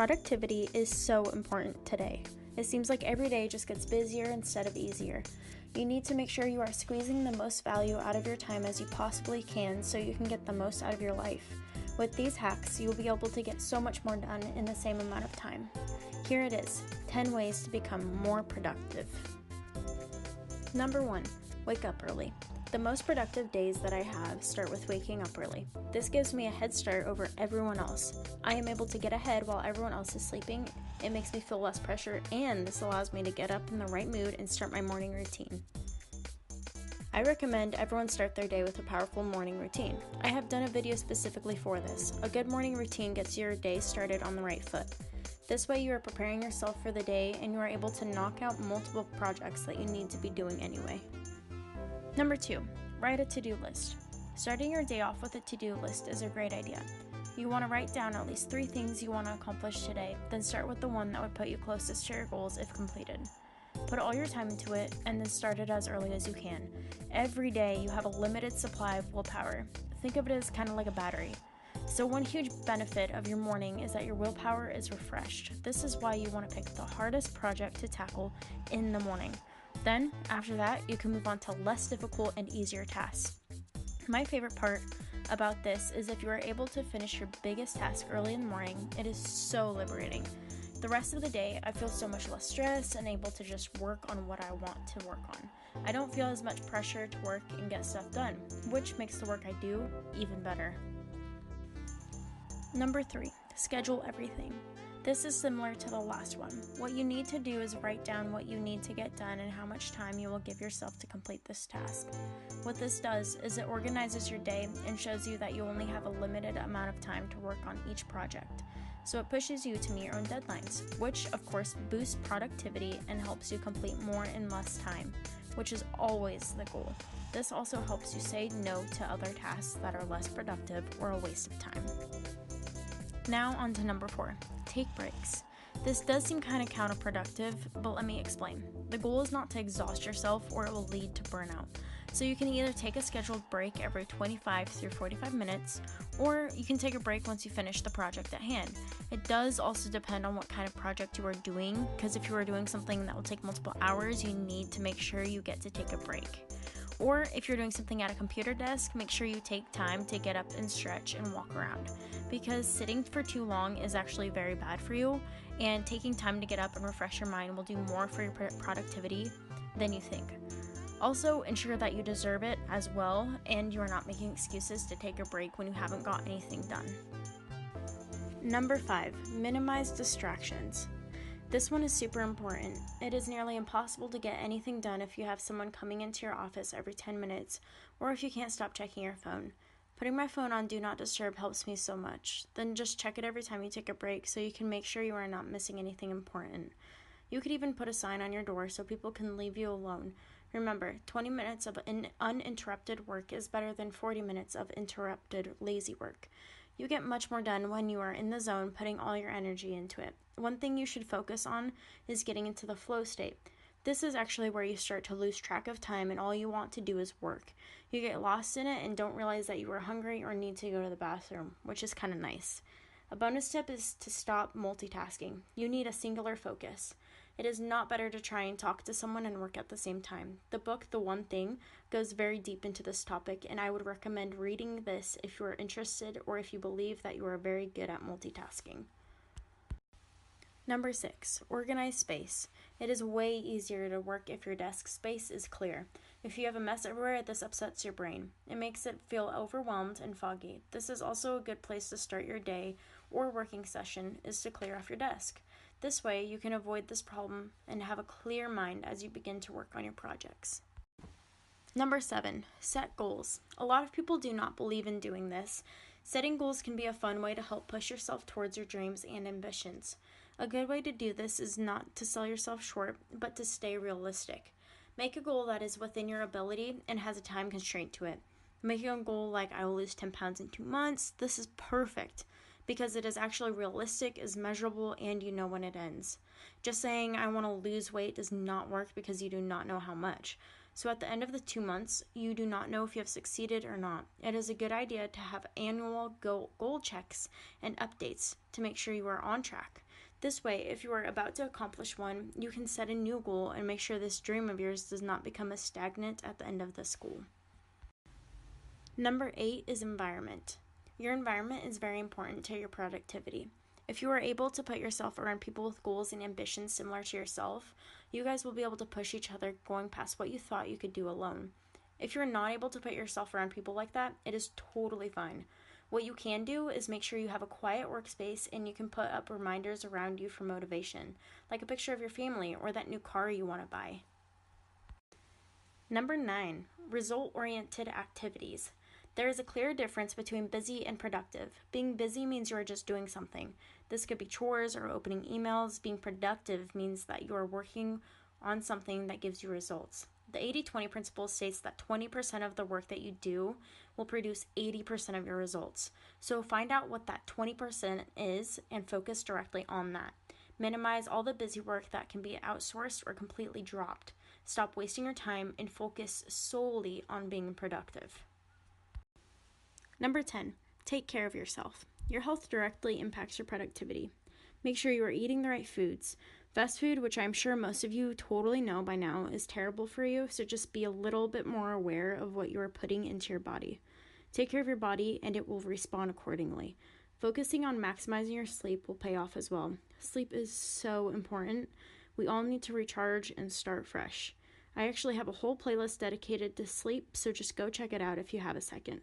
Productivity is so important today. It seems like every day just gets busier instead of easier. You need to make sure you are squeezing the most value out of your time as you possibly can so you can get the most out of your life. With these hacks, you'll be able to get so much more done in the same amount of time. Here it is, 10 ways to become more productive. Number 1, wake up early. The most productive days that I have start with waking up early. This gives me a head start over everyone else. I am able to get ahead while everyone else is sleeping. It makes me feel less pressure, and this allows me to get up in the right mood and start my morning routine. I recommend everyone start their day with a powerful morning routine. I have done a video specifically for this. A good morning routine gets your day started on the right foot. This way you are preparing yourself for the day and you are able to knock out multiple projects that you need to be doing anyway. Number 2, write a to-do list. Starting your day off with a to-do list is a great idea. You want to write down at least 3 things you want to accomplish today, then start with the one that would put you closest to your goals if completed. Put all your time into it and then start it as early as you can. Every day you have a limited supply of willpower. Think of it as kind of like a battery. So one huge benefit of your morning is that your willpower is refreshed. This is why you want to pick the hardest project to tackle in the morning. Then, after that, you can move on to less difficult and easier tasks. My favorite part about this is if you are able to finish your biggest task early in the morning, it is so liberating. The rest of the day, I feel so much less stressed and able to just work on what I want to work on. I don't feel as much pressure to work and get stuff done, which makes the work I do even better. Number 3, schedule everything. This is similar to the last one. What you need to do is write down what you need to get done and how much time you will give yourself to complete this task. What this does is it organizes your day and shows you that you only have a limited amount of time to work on each project. So it pushes you to meet your own deadlines, which of course boosts productivity and helps you complete more in less time, which is always the goal. This also helps you say no to other tasks that are less productive or a waste of time. Now on to number 4, take breaks. This does seem kind of counterproductive, but let me explain. The goal is not to exhaust yourself or it will lead to burnout. So you can either take a scheduled break every 25 through 45 minutes, or you can take a break once you finish the project at hand. It does also depend on what kind of project you are doing, because if you are doing something that will take multiple hours, you need to make sure you get to take a break. Or if you're doing something at a computer desk, make sure you take time to get up and stretch and walk around, because sitting for too long is actually very bad for you, and taking time to get up and refresh your mind will do more for your productivity than you think. Also, ensure that you deserve it as well, and you are not making excuses to take a break when you haven't got anything done. Number 5, minimize distractions. This one is super important. It is nearly impossible to get anything done if you have someone coming into your office every 10 minutes, or if you can't stop checking your phone. Putting my phone on Do Not Disturb helps me so much. Then just check it every time you take a break so you can make sure you are not missing anything important. You could even put a sign on your door so people can leave you alone. Remember, 20 minutes of uninterrupted work is better than 40 minutes of interrupted lazy work. You get much more done when you are in the zone, putting all your energy into it. One thing you should focus on is getting into the flow state. This is actually where you start to lose track of time and all you want to do is work. You get lost in it and don't realize that you are hungry or need to go to the bathroom, which is kind of nice. A bonus tip is to stop multitasking. You need a singular focus. It is not better to try and talk to someone and work at the same time. The book, The One Thing, goes very deep into this topic, and I would recommend reading this if you are interested or if you believe that you are very good at multitasking. Number 6, organize space. It is way easier to work if your desk space is clear. If you have a mess everywhere, this upsets your brain. It makes it feel overwhelmed and foggy. This is also a good place to start your day or working session, is to clear off your desk. This way, you can avoid this problem and have a clear mind as you begin to work on your projects. Number 7, set goals. A lot of people do not believe in doing this. Setting goals can be a fun way to help push yourself towards your dreams and ambitions. A good way to do this is not to sell yourself short, but to stay realistic. Make a goal that is within your ability and has a time constraint to it. Making a goal like I will lose 10 pounds in 2 months, this is perfect, because it is actually realistic, is measurable, and you know when it ends. Just saying I want to lose weight does not work because you do not know how much. So at the end of the 2 months, you do not know if you have succeeded or not. It is a good idea to have annual goal checks and updates to make sure you are on track. This way, if you are about to accomplish one, you can set a new goal and make sure this dream of yours does not become a stagnant at the end of this goal. Number 8 is environment. Your environment is very important to your productivity. If you are able to put yourself around people with goals and ambitions similar to yourself, you guys will be able to push each other going past what you thought you could do alone. If you're not able to put yourself around people like that, it is totally fine. What you can do is make sure you have a quiet workspace and you can put up reminders around you for motivation, like a picture of your family or that new car you want to buy. Number 9, result-oriented activities. There is a clear difference between busy and productive. Being busy means you are just doing something. This could be chores or opening emails. Being productive means that you are working on something that gives you results. The 80-20 principle states that 20% of the work that you do will produce 80% of your results. So find out what that 20% is and focus directly on that. Minimize all the busy work that can be outsourced or completely dropped. Stop wasting your time and focus solely on being productive. Number 10, take care of yourself. Your health directly impacts your productivity. Make sure you are eating the right foods. Fast food, which I'm sure most of you totally know by now, is terrible for you, so just be a little bit more aware of what you are putting into your body. Take care of your body and it will respond accordingly. Focusing on maximizing your sleep will pay off as well. Sleep is so important. We all need to recharge and start fresh. I actually have a whole playlist dedicated to sleep, so just go check it out if you have a second.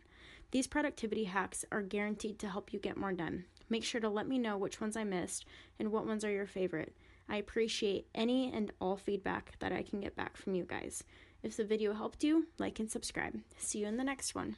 These productivity hacks are guaranteed to help you get more done. Make sure to let me know which ones I missed and what ones are your favorite. I appreciate any and all feedback that I can get back from you guys. If the video helped you, like and subscribe. See you in the next one.